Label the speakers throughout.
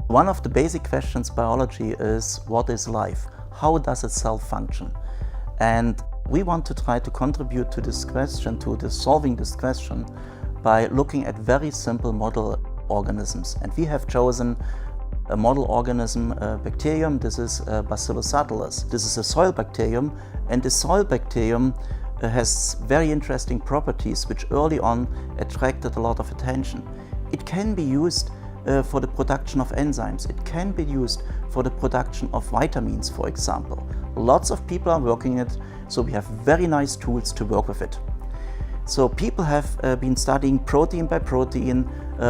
Speaker 1: One of the basic questions in biology is, what is life? How does a cell function? And we want to try to contribute to this question, solving this question, by looking at very simple model organisms. And we have chosen a model organism, a bacterium. This is Bacillus Atlas. This is a soil bacterium, and the soil bacterium has very interesting properties which early on attracted a lot of attention. It can be used for the production of enzymes. It can be used for the production of vitamins, for example. Lots of people are working it, so we have very nice tools to work with it. So people have been studying protein by protein,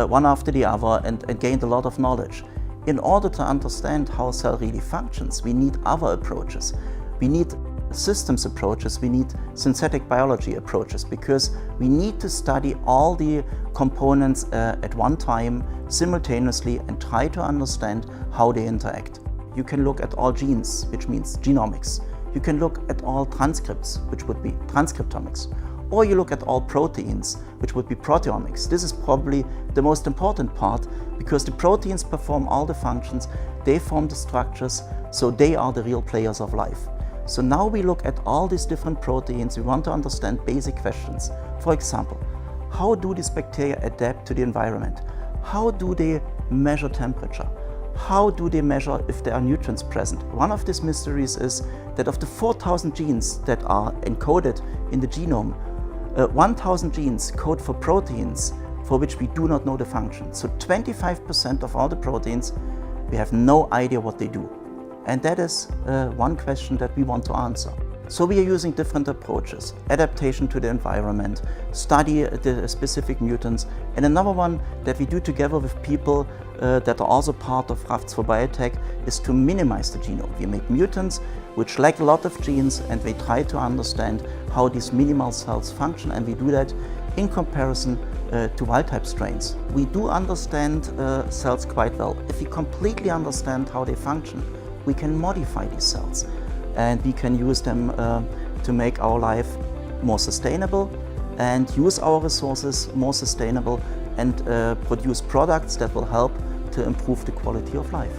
Speaker 1: one after the other, and gained a lot of knowledge. In order to understand how a cell really functions, we need other approaches. We need systems approaches, we need synthetic biology approaches, because we need to study all the components at one time, simultaneously, and try to understand how they interact. You can look at all genes, which means genomics. You can look at all transcripts, which would be transcriptomics. Or you look at all proteins, which would be proteomics. This is probably the most important part, because the proteins perform all the functions, they form the structures, so they are the real players of life. So now we look at all these different proteins, we want to understand basic questions. For example, how do these bacteria adapt to the environment? How do they measure temperature? How do they measure if there are nutrients present? One of these mysteries is that of the 4,000 genes that are encoded in the genome, 1,000 genes code for proteins for which we do not know the function. So 25% of all the proteins, we have no idea what they do. And that is one question that we want to answer. So we are using different approaches: adaptation to the environment, study the specific mutants, and another one that we do together with people that are also part of Rafts for Biotech is to minimize the genome. We make mutants which lack a lot of genes, and we try to understand how these minimal cells function, and we do that in comparison to wild-type strains. We do understand cells quite well. If we completely understand how they function, we can modify these cells, and we can use them to make our life more sustainable and use our resources more sustainable, and produce products that will help to improve the quality of life.